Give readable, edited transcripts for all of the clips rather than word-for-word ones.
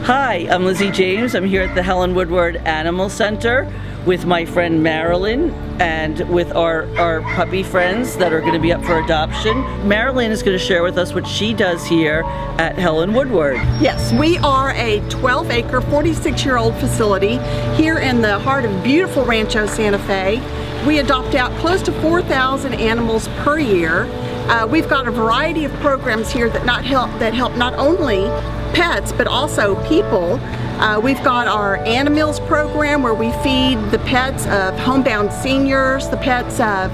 Hi, I'm Lizzy James. I'm here at the Helen Woodward Animal Center with my friend Marilyn and with our puppy friends that are going to be up for adoption. Marilyn is going to share with us what she does here at Helen Woodward. Yes, we are a 12-acre, 46-year-old facility here in the heart of beautiful Rancho Santa Fe. We adopt out close to 4,000 animals per year. We've got a variety of programs here that help not only pets but also people. We've got our Animals program where we feed the pets of homebound seniors, the pets of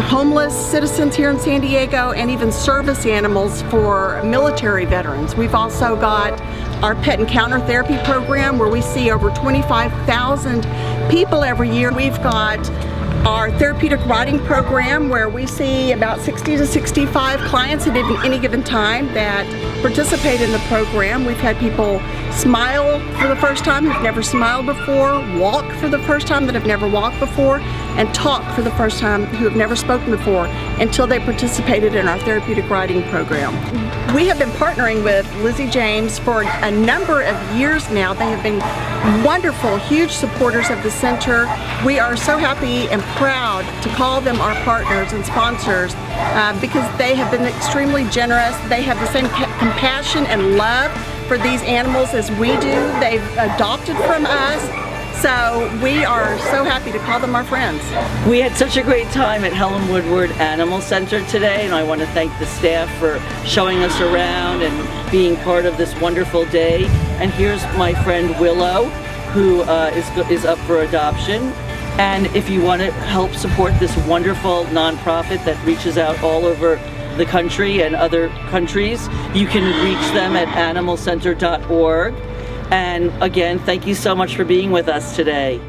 homeless citizens here in San Diego, and even service animals for military veterans. We've also got our Pet Encounter Therapy program where we see over 25,000 people every year. We've got our therapeutic riding program where we see about 60 to 65 clients at any given time that participate in the program. We've had people smile for the first time who've never smiled before, walk for the first time that have never walked before, and talk for the first time who have never spoken before until they participated in our therapeutic riding program. We have been partnering with Lizzy James for a number of years now. They have been wonderful, huge supporters of the center. We are so happy and proud to call them our partners and sponsors because they have been extremely generous. They have the same compassion and love for these animals as we do. They've adopted from us. So we are so happy to call them our friends. We had such a great time at Helen Woodward Animal Center today, and I want to thank the staff for showing us around and being part of this wonderful day. And here's my friend Willow, who is up for adoption. And if you want to help support this wonderful nonprofit that reaches out all over the country and other countries, you can reach them at animalcenter.org. And again, thank you so much for being with us today.